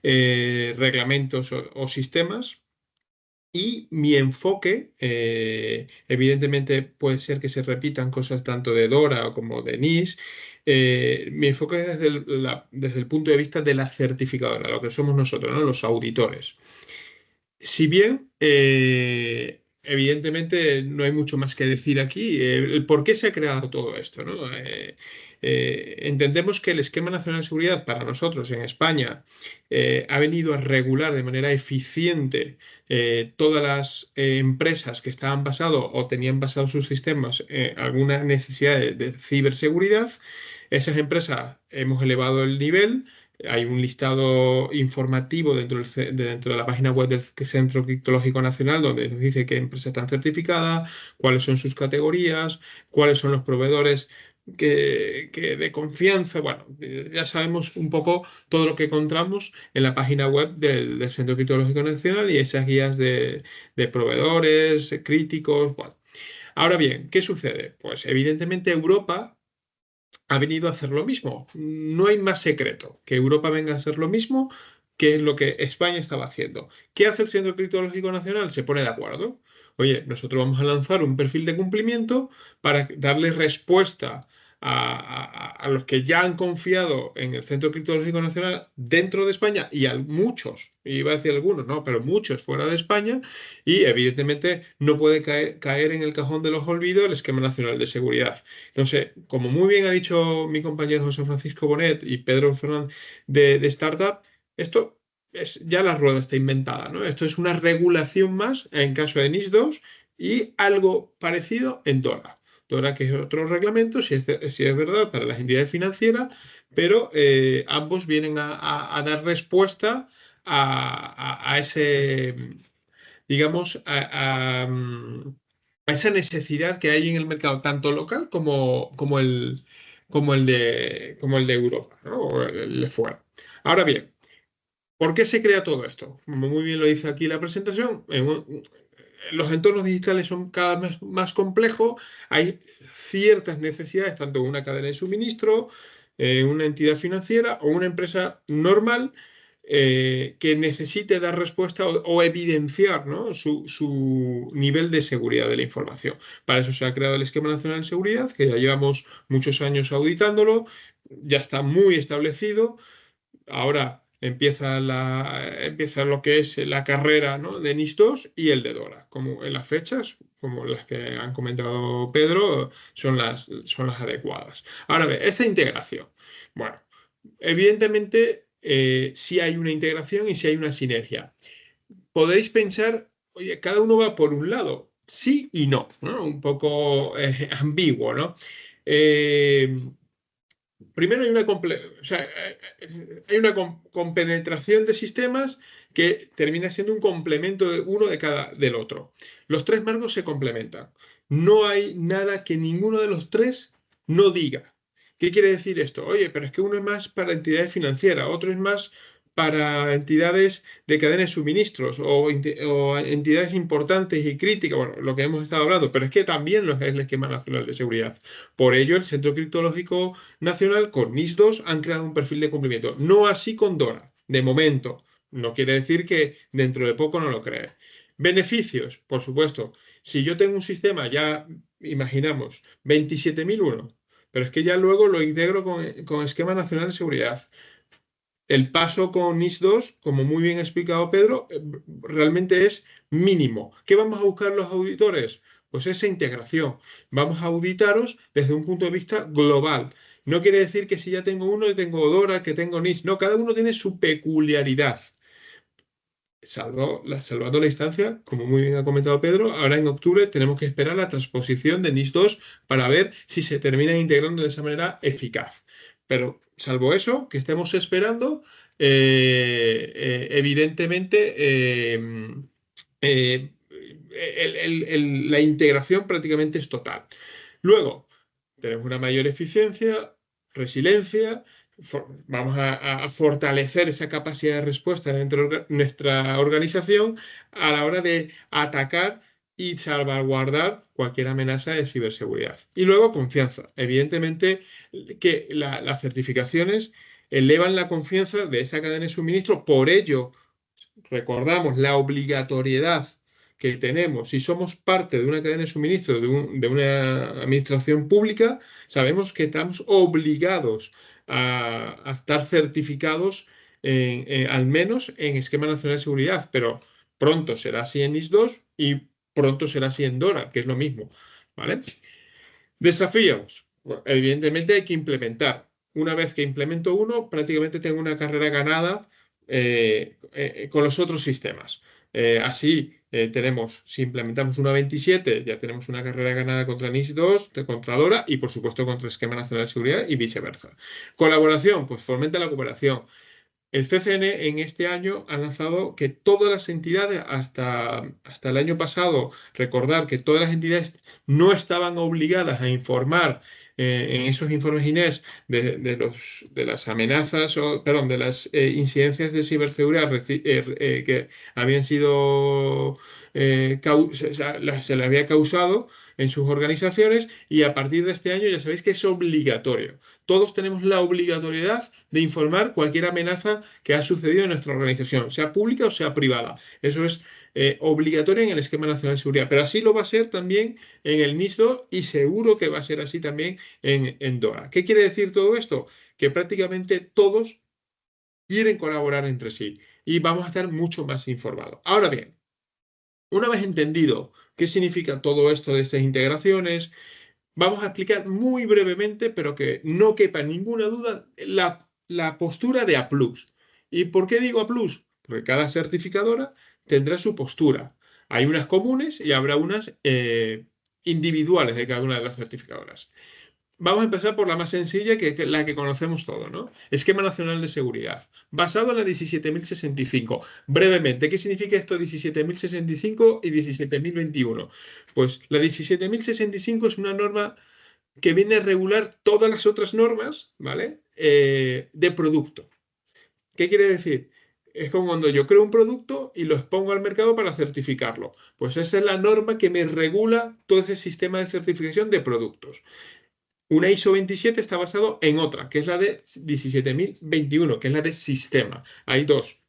Speaker 1: reglamentos o sistemas. Y mi enfoque, evidentemente puede ser que se repitan cosas tanto de Dora como de NIS. Mi enfoque es desde el punto de vista de la certificadora, lo que somos nosotros, ¿no? Los auditores. Si bien, evidentemente, no hay mucho más que decir aquí, el por qué se ha creado todo esto, ¿no? Entendemos que el Esquema Nacional de Seguridad para nosotros en España ha venido a regular de manera eficiente todas las empresas que estaban basadas o tenían basados sus sistemas alguna necesidad de ciberseguridad. Esas empresas hemos elevado el nivel. Hay un listado informativo dentro de la página web del Centro Criptológico Nacional donde nos dice qué empresas están certificadas, cuáles son sus categorías, cuáles son los proveedores de confianza. Bueno, ya sabemos un poco todo lo que encontramos en la página web del Centro Criptológico Nacional y esas guías de proveedores críticos. Bueno. Ahora bien, ¿qué sucede? Pues evidentemente Europa ha venido a hacer lo mismo. No hay más secreto que Europa venga a hacer lo mismo que es lo que España estaba haciendo. ¿Qué hace el Centro Criptológico Nacional? Se pone de acuerdo. Oye, nosotros vamos a lanzar un perfil de cumplimiento para darle respuesta a los que ya han confiado en el Centro Criptológico Nacional dentro de España y a muchos, iba a decir algunos, no, pero muchos fuera de España, y evidentemente no puede caer en el cajón de los olvidos el Esquema Nacional de Seguridad. Entonces, como muy bien ha dicho mi compañero José Francisco Bonet y Pedro Fernández de Startup, esto ya la rueda está inventada, ¿no? Esto es una regulación más en caso de NIS 2 y algo parecido en DORA. DORA, que es otro reglamento, si es verdad, para las entidades financieras, pero ambos vienen a dar respuesta a ese, digamos, a esa necesidad que hay en el mercado, tanto local como el de Europa, ¿no? O el de fuera. Ahora bien, ¿por qué se crea todo esto? Como muy bien lo dice aquí la presentación, los entornos digitales son cada vez más complejos, hay ciertas necesidades, tanto en una cadena de suministro, en una entidad financiera o una empresa normal, que necesite dar respuesta o evidenciar, ¿no? su nivel de seguridad de la información. Para eso se ha creado el Esquema Nacional de Seguridad, que ya llevamos muchos años auditándolo, ya está muy establecido. Ahora empieza lo que es la carrera, ¿no? de NIS 2 y el de DORA. Como en las fechas, como las que han comentado Pedro, son las adecuadas. Ahora, esta integración. Bueno, evidentemente, sí hay una integración y sí hay una sinergia. Podéis pensar, oye, cada uno va por un lado, sí y no, ¿no? Un poco ambiguo, ¿no? Eh, Primero hay una compenetración de sistemas que termina siendo un complemento de uno del otro. Los tres marcos se complementan. No hay nada que ninguno de los tres no diga. ¿Qué quiere decir esto? Oye, pero es que uno es más para entidades financieras, otro es más para entidades de cadena de suministros o entidades importantes y críticas, bueno, lo que hemos estado hablando, pero es que también lo es el Esquema Nacional de Seguridad. Por ello, el Centro Criptológico Nacional con NIS2 han creado un perfil de cumplimiento. No así con DORA, de momento. No quiere decir que dentro de poco no lo cree. Beneficios, por supuesto. Si yo tengo un sistema ya, imaginamos, 27.001, pero es que ya luego lo integro con Esquema Nacional de Seguridad. El paso con NIS2, como muy bien ha explicado Pedro, realmente es mínimo. ¿Qué vamos a buscar los auditores? Pues esa integración. Vamos a auditaros desde un punto de vista global. No quiere decir que si ya tengo uno, que tengo DORA, que tengo NIS. No, cada uno tiene su peculiaridad. Salvando la instancia, como muy bien ha comentado Pedro, ahora en octubre tenemos que esperar la transposición de NIS2 para ver si se termina integrando de esa manera eficaz. Pero salvo eso, que estemos esperando, evidentemente la integración prácticamente es total. Luego, tenemos una mayor eficiencia, resiliencia, vamos a fortalecer esa capacidad de respuesta dentro de nuestra organización a la hora de atacar y salvaguardar cualquier amenaza de ciberseguridad. Y luego, confianza. Evidentemente que las certificaciones elevan la confianza de esa cadena de suministro. Por ello, recordamos la obligatoriedad que tenemos. Si somos parte de una cadena de suministro de una administración pública, sabemos que estamos obligados a estar certificados al menos en Esquema Nacional de Seguridad, pero pronto será así en NIS2 y pronto será así en DORA, que es lo mismo, ¿vale? Desafíos. Bueno, evidentemente hay que implementar. Una vez que implemento uno, prácticamente tengo una carrera ganada con los otros sistemas. Así tenemos, si implementamos una 27, ya tenemos una carrera ganada contra NIS2, contra DORA y por supuesto contra Esquema Nacional de Seguridad y viceversa. Colaboración, pues fomenta la cooperación. El CCN en este año ha lanzado que todas las entidades, hasta el año pasado, recordar que todas las entidades no estaban obligadas a informar en esos informes INES de las amenazas, de las incidencias de ciberseguridad que habían sido, se le había causado en sus organizaciones, y a partir de este año ya sabéis que es obligatorio. Todos tenemos la obligatoriedad de informar cualquier amenaza que ha sucedido en nuestra organización, sea pública o sea privada. Eso es obligatorio en el Esquema Nacional de Seguridad, pero así lo va a ser también en el NIS2 y seguro que va a ser así también en DORA. ¿Qué quiere decir todo esto? Que prácticamente todos quieren colaborar entre sí y vamos a estar mucho más informados. Ahora bien, una vez entendido qué significa todo esto de estas integraciones, vamos a explicar muy brevemente, pero que no quepa ninguna duda, la postura de A+. ¿Y por qué digo A+? Porque cada certificadora tendrá su postura. Hay unas comunes y habrá unas individuales de cada una de las certificadoras. Vamos a empezar por la más sencilla, que es la que conocemos todos, ¿no? Esquema Nacional de Seguridad, basado en la 17.065. Brevemente, ¿qué significa esto 17.065 y 17.021? Pues la 17.065 es una norma que viene a regular todas las otras normas, ¿vale? De producto. ¿Qué quiere decir? Es como cuando yo creo un producto y lo expongo al mercado para certificarlo. Pues esa es la norma que me regula todo ese sistema de certificación de productos. Una ISO 27 está basado en otra, que es la de 17.021, que es la de sistema. Hay dos,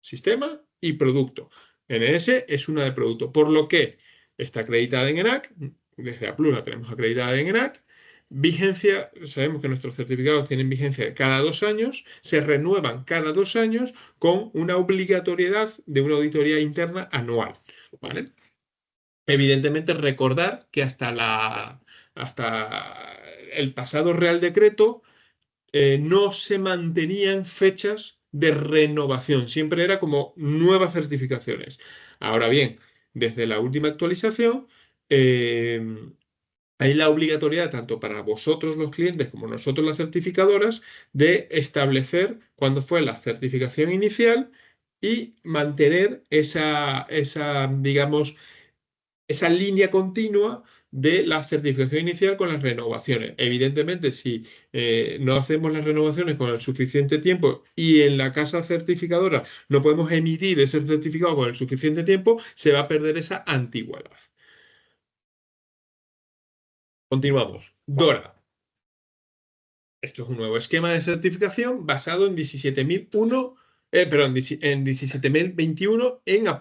Speaker 1: sistema y producto. NS es una de producto, por lo que está acreditada en ENAC, desde A+ la tenemos acreditada en ENAC. Vigencia, sabemos que nuestros certificados tienen vigencia cada 2 años, se renuevan cada 2 años con una obligatoriedad de una auditoría interna anual, ¿vale? Evidentemente, recordar que hasta el pasado Real Decreto no se mantenían fechas de renovación, siempre era como nuevas certificaciones. Ahora bien, desde la última actualización, hay la obligatoriedad, tanto para vosotros los clientes como nosotros las certificadoras, de establecer cuándo fue la certificación inicial y mantener digamos, esa línea continua de la certificación inicial con las renovaciones. Evidentemente, si no hacemos las renovaciones con el suficiente tiempo y en la casa certificadora no podemos emitir ese certificado con el suficiente tiempo, se va a perder esa antigüedad. Continuamos. DORA. Esto es un nuevo esquema de certificación basado en 17.001, en 17.021 en A+.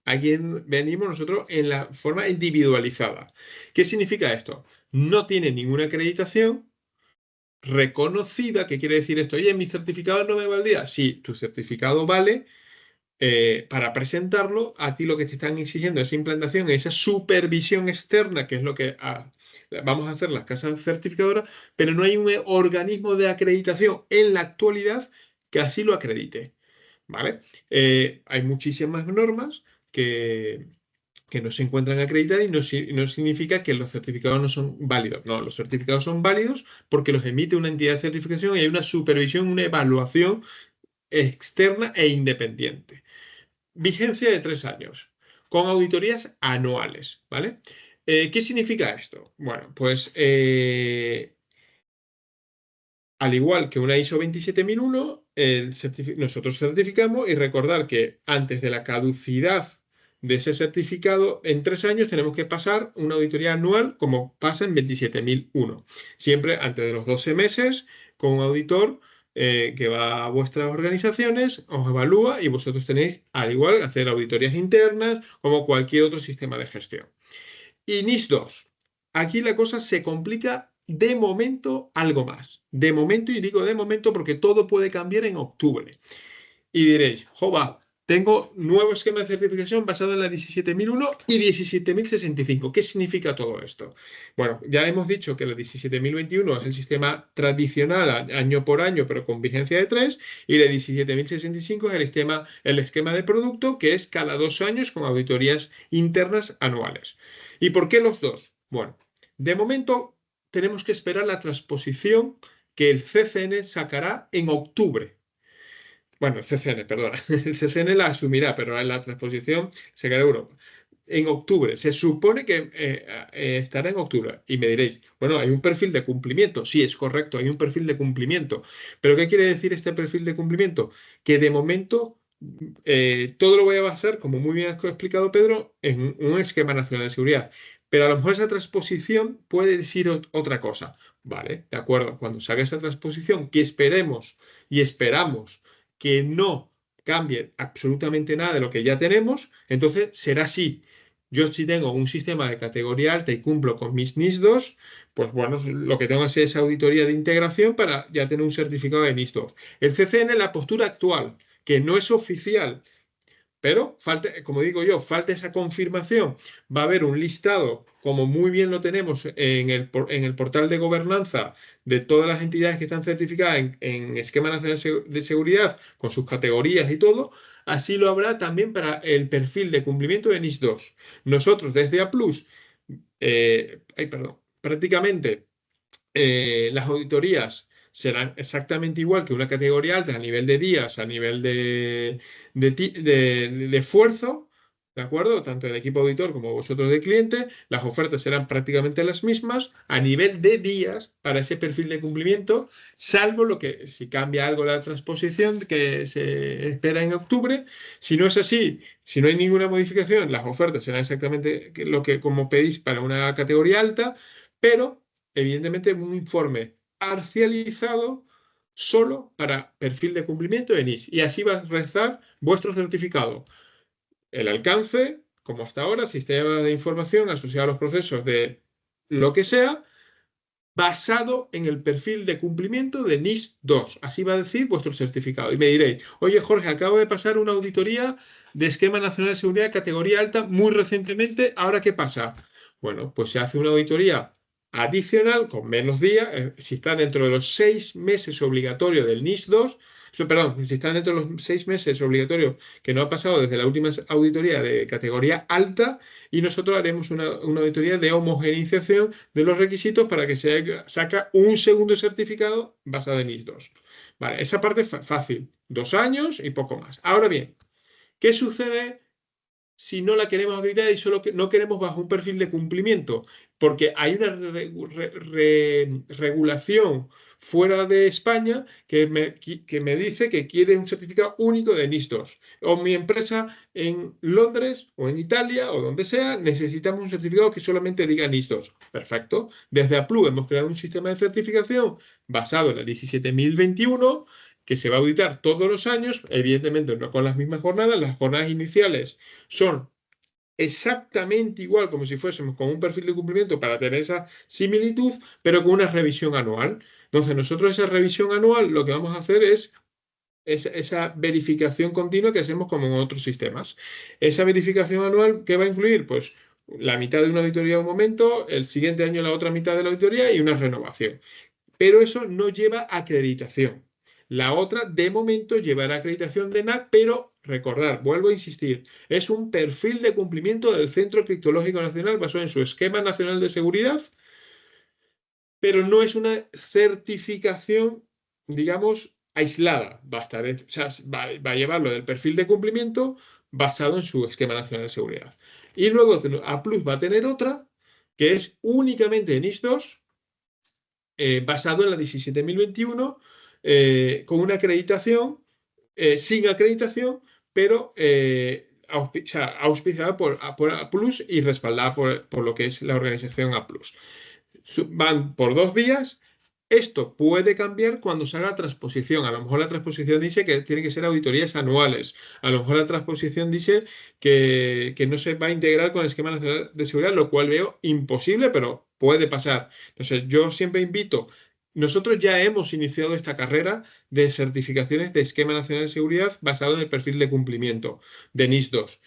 Speaker 1: Aquí venimos nosotros en la forma individualizada. ¿Qué significa esto? No tiene ninguna acreditación reconocida. ¿Qué quiere decir esto? Oye, ¿mi certificado no me valdría? Sí, tu certificado vale. Para presentarlo, a ti lo que te están exigiendo es implantación, esa supervisión externa, que es lo que vamos a hacer las casas certificadoras, pero no hay un organismo de acreditación en la actualidad que así lo acredite. ¿Vale? Hay muchísimas normas que no se encuentran acreditadas y no significa que los certificados no son válidos. No, los certificados son válidos porque los emite una entidad de certificación y hay una supervisión, una evaluación externa e independiente. Vigencia de 3 años, con auditorías anuales, ¿vale? ¿Qué significa esto? Bueno, pues al igual que una ISO 27001, nosotros certificamos y recordar que antes de la caducidad de ese certificado, en 3 años tenemos que pasar una auditoría anual como pasa en 27001. Siempre antes de los 12 meses, con un auditor que va a vuestras organizaciones, os evalúa y vosotros tenéis, al igual, hacer auditorías internas como cualquier otro sistema de gestión. Y NIS 2. Aquí la cosa se complica de momento algo más. De momento, y digo de momento porque todo puede cambiar en octubre. Y diréis, jova, tengo nuevo esquema de certificación basado en la 17.001 y 17.065. ¿Qué significa todo esto? Bueno, ya hemos dicho que la 17.021 es el sistema tradicional año por año, pero con vigencia de 3, y la 17.065 es el esquema de producto, que es cada 2 años con auditorías internas anuales. ¿Y por qué los dos? Bueno, de momento tenemos que esperar la transposición que el CCN sacará en octubre. Bueno, el CCN, perdona. El CCN la asumirá, pero en la transposición se quedará Europa. En octubre. Se supone que estará en octubre. Y me diréis, bueno, hay un perfil de cumplimiento. Sí, es correcto, hay un perfil de cumplimiento. ¿Pero qué quiere decir este perfil de cumplimiento? Que de momento todo lo voy a basar, como muy bien ha explicado Pedro, en un esquema nacional de seguridad. Pero a lo mejor esa transposición puede decir otra cosa. Vale, de acuerdo. Cuando salga esa transposición, que esperemos y esperamos que no cambie absolutamente nada de lo que ya tenemos, entonces será así. Yo si tengo un sistema de categoría alta y cumplo con mis NIS 2, pues bueno, lo que tengo que hacer es auditoría de integración para ya tener un certificado de NIS 2. El CCN, la postura actual, que no es oficial, pero falta, como digo yo, falta esa confirmación. Va a haber un listado, como muy bien lo tenemos en el portal de gobernanza de todas las entidades que están certificadas en Esquema Nacional de Seguridad, con sus categorías y todo. Así lo habrá también para el perfil de cumplimiento de NIS 2. Nosotros desde A+, prácticamente las auditorías serán exactamente igual que una categoría alta a nivel de días, a nivel de esfuerzo, ¿de acuerdo? Tanto el equipo auditor como vosotros de cliente, las ofertas serán prácticamente las mismas a nivel de días para ese perfil de cumplimiento, salvo lo que si cambia algo la transposición que se espera en octubre. Si no es así, si no hay ninguna modificación, las ofertas serán exactamente lo que como pedís para una categoría alta, pero evidentemente un informe parcializado solo para perfil de cumplimiento de NIS. Y así va a rezar vuestro certificado. El alcance, como hasta ahora, sistema de información asociado a los procesos de lo que sea, basado en el perfil de cumplimiento de NIS 2. Así va a decir vuestro certificado. Y me diréis, oye Jorge, acabo de pasar una auditoría de Esquema Nacional de Seguridad categoría alta muy recientemente. ¿Ahora qué pasa? Bueno, pues se hace una auditoría adicional con menos días, si está dentro de los 6 meses obligatorios del NIS 2, perdón, si está dentro de los 6 meses obligatorios que no ha pasado desde la última auditoría de categoría alta, y nosotros haremos una auditoría de homogeneización de los requisitos para que se saca un segundo certificado basado en NIS 2. Vale, esa parte es fácil, 2 años y poco más. Ahora bien, ¿qué sucede si no la queremos acreditar y solo que no queremos bajo un perfil de cumplimiento, porque hay una regulación fuera de España que me dice que quiere un certificado único de NIS2. O mi empresa en Londres o en Italia o donde sea, necesitamos un certificado que solamente diga NIS2. Perfecto. Desde Aplu hemos creado un sistema de certificación basado en la 17021 que se va a auditar todos los años, evidentemente no con las mismas jornadas, las jornadas iniciales son exactamente igual como si fuésemos con un perfil de cumplimiento para tener esa similitud, pero con una revisión anual. Entonces, nosotros esa revisión anual lo que vamos a hacer es esa verificación continua que hacemos como en otros sistemas. Esa verificación anual, ¿qué va a incluir? Pues la mitad de una auditoría un momento, el siguiente año la otra mitad de la auditoría y una renovación. Pero eso no lleva acreditación. La otra, de momento, llevará acreditación de NAC, pero recordar, vuelvo a insistir, es un perfil de cumplimiento del Centro Criptológico Nacional basado en su esquema nacional de seguridad, pero no es una certificación, digamos, aislada. Va a estar, o sea, va a llevarlo del perfil de cumplimiento basado en su esquema nacional de seguridad. Y luego A Plus va a tener otra, que es únicamente en NIS2, basado en la 17021, con una acreditación, sin acreditación, pero auspiciada por A Plus y respaldada por lo que es la organización A Plus. Van por dos vías. Esto puede cambiar cuando salga la transposición. A lo mejor la transposición dice que tienen que ser auditorías anuales. A lo mejor la transposición dice que no se va a integrar con el esquema nacional de seguridad, lo cual veo imposible, pero puede pasar. Entonces, yo siempre invito. Nosotros ya hemos iniciado esta carrera de certificaciones de esquema nacional de seguridad basado en el perfil de cumplimiento de NIS2.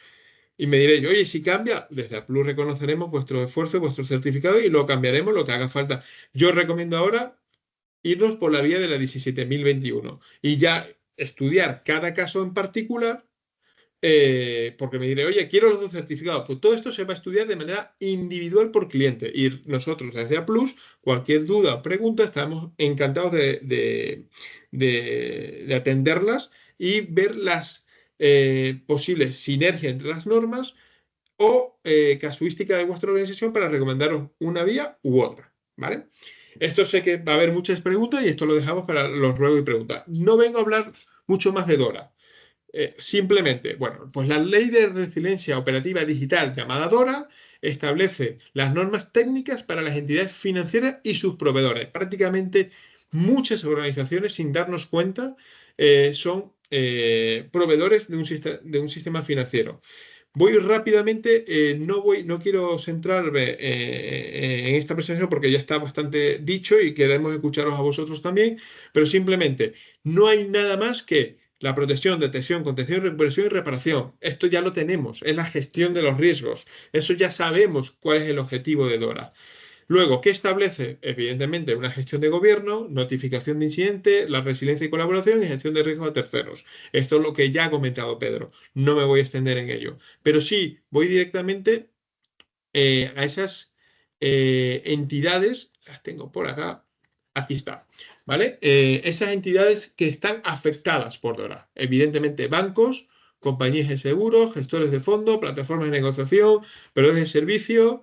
Speaker 1: Y me diréis, oye, si cambia, desde Aplu reconoceremos vuestro esfuerzo, vuestro certificado y lo cambiaremos lo que haga falta. Yo recomiendo ahora irnos por la vía de la 17021 y ya estudiar cada caso en particular, porque me diré, oye, quiero los dos certificados. Pues todo esto se va a estudiar de manera individual por cliente. Y nosotros desde Aplus, cualquier duda o pregunta, estamos encantados de atenderlas y ver las posibles sinergias entre las normas o casuística de vuestra organización para recomendaros una vía u otra, ¿vale? Esto sé que va a haber muchas preguntas y esto lo dejamos para los ruegos y preguntas. No vengo a hablar mucho más de DORA. Simplemente, bueno, pues la Ley de Resiliencia Operativa Digital llamada DORA establece las normas técnicas para las entidades financieras y sus proveedores. Prácticamente muchas organizaciones, sin darnos cuenta, son proveedores de un sistema financiero. Voy rápidamente, no quiero centrarme en esta presentación porque ya está bastante dicho y queremos escucharos a vosotros también, pero simplemente no hay nada más que la protección, detección, contención, recuperación y reparación. Esto ya lo tenemos, es la gestión de los riesgos. Eso ya sabemos cuál es el objetivo de DORA. Luego, ¿qué establece? Evidentemente, una gestión de gobierno, notificación de incidente, la resiliencia y colaboración y gestión de riesgos a terceros. Esto es lo que ya ha comentado Pedro. No me voy a extender en ello. Pero sí, voy directamente a esas entidades. Las tengo por acá. Aquí está. ¿Vale? Esas entidades que están afectadas por DORA. Evidentemente, bancos, compañías de seguros, gestores de fondo, plataformas de negociación, proveedores de servicio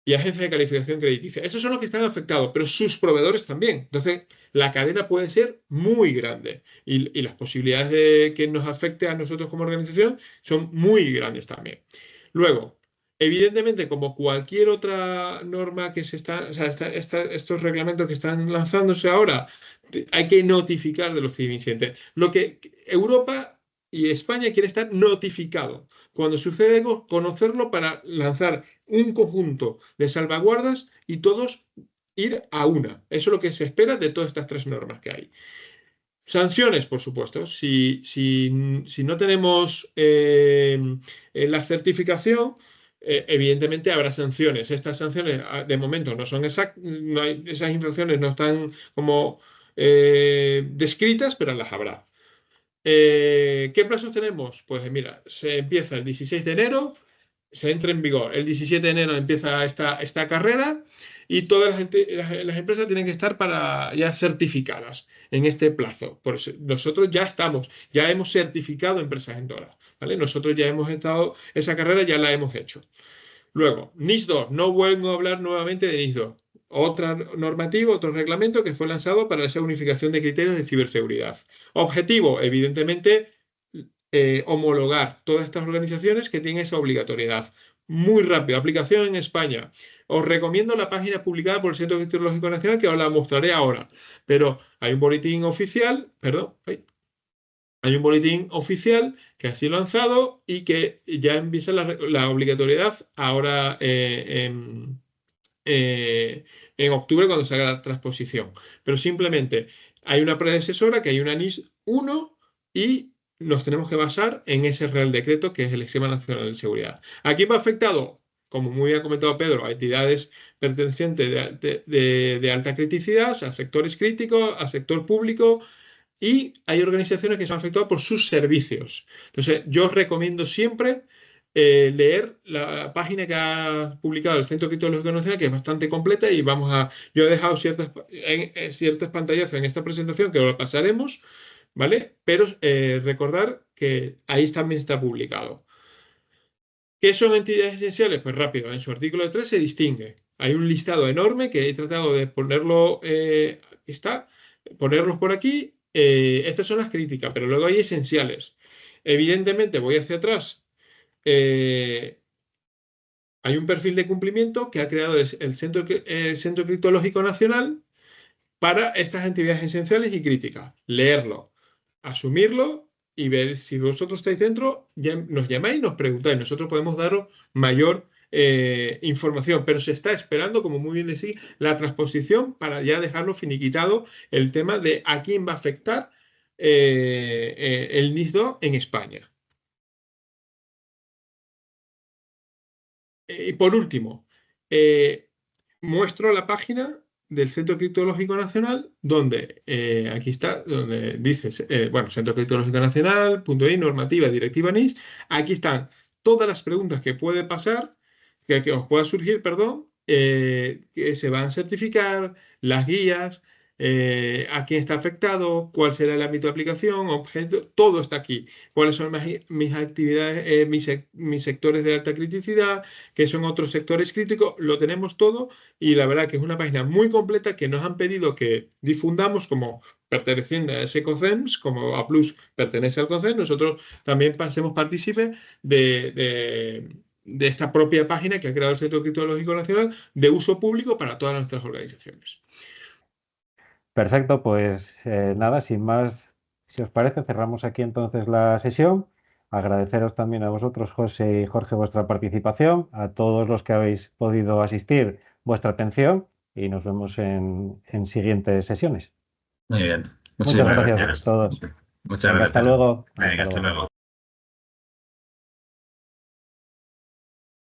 Speaker 1: y agencias de calificación crediticia. Esos son los que están afectados, pero sus proveedores también. Entonces, la cadena puede ser muy grande y las posibilidades de que nos afecte a nosotros como organización son muy grandes también. Luego, evidentemente, como cualquier otra norma que se está, o sea, estos reglamentos que están lanzándose ahora, hay que notificar de los incidentes. Lo que Europa y España quiere estar notificado. Cuando sucede algo, conocerlo para lanzar un conjunto de salvaguardas y todos ir a una. Eso es lo que se espera de todas estas tres normas que hay. Sanciones, por supuesto. Si no tenemos la certificación, evidentemente habrá sanciones. Estas sanciones de momento no son exactas, esas infracciones no están como descritas, pero las habrá. ¿Qué plazos tenemos? Pues mira, se empieza el 16 de enero, se entra en vigor. El 17 de enero empieza esta carrera y todas las empresas tienen que estar ya certificadas. en este plazo. Por eso, nosotros ya hemos certificado empresas en DORA, ¿vale? Nosotros ya hemos estado, esa carrera ya la hemos hecho. Luego, NIS2, no vuelvo a hablar nuevamente de NIS2. Otra normativa, otro reglamento que fue lanzado para esa unificación de criterios de ciberseguridad. Objetivo, evidentemente, homologar todas estas organizaciones que tienen esa obligatoriedad. Muy rápido, aplicación en España. Os recomiendo la página publicada por el Centro Criptológico Nacional, que os la mostraré ahora. Pero hay un boletín oficial, perdón, hay un boletín oficial que ha sido lanzado y que ya empieza la obligatoriedad ahora en octubre cuando se haga la transposición. Pero simplemente hay una predecesora, que hay una NIS 1 y nos tenemos que basar en ese Real Decreto que es el Esquema Nacional de Seguridad. ¿A quién va afectado? Como muy bien ha comentado Pedro, a entidades pertenecientes de alta criticidad, a sectores críticos, al sector público, y hay organizaciones que son afectadas por sus servicios. Entonces, yo os recomiendo siempre leer la página que ha publicado el Centro Criptológico Nacional, que es bastante completa, y yo he dejado ciertas pantallas en esta presentación que lo pasaremos, ¿vale? Pero recordar que ahí también está publicado. ¿Qué son entidades esenciales? Pues rápido, en su artículo 3 se distingue. Hay un listado enorme que he tratado de ponerlos por aquí. Estas son las críticas, pero luego hay esenciales. Evidentemente, voy hacia atrás. Hay un perfil de cumplimiento que ha creado el Centro Criptológico Nacional para estas entidades esenciales y críticas. Leerlo, asumirlo y ver si vosotros estáis dentro, ya nos llamáis y nos preguntáis. Nosotros podemos daros mayor información, pero se está esperando, como muy bien decís, la transposición para ya dejarlo finiquitado el tema de a quién va a afectar el NIS2 en España. Y por último, muestro la página del Centro Criptológico Nacional, donde aquí está, donde dice, Centro Criptológico Nacional, .i, normativa, directiva NIS. Aquí están todas las preguntas que puede pasar, que os pueda surgir, perdón, que se van a certificar, las guías, a quién está afectado, cuál será el ámbito de aplicación, objeto, todo está aquí. Cuáles son mis actividades, mis sectores de alta criticidad, qué son otros sectores críticos, lo tenemos todo, y la verdad que es una página muy completa que nos han pedido que difundamos como perteneciente a ese CONCEMS, como A+ pertenece al CONCEMS, nosotros también pasemos partícipes de esta propia página que ha creado el Centro Criptológico Nacional de uso público para todas nuestras organizaciones.
Speaker 3: Perfecto, pues nada, sin más, si os parece, cerramos aquí entonces la sesión. Agradeceros también a vosotros, José y Jorge, vuestra participación, a todos los que habéis podido asistir, vuestra atención, y nos vemos en siguientes sesiones.
Speaker 4: Muy bien.
Speaker 3: Muchas gracias a todos.
Speaker 4: Muchas
Speaker 3: Venga,
Speaker 4: gracias.
Speaker 3: hasta luego.
Speaker 4: Venga, hasta luego.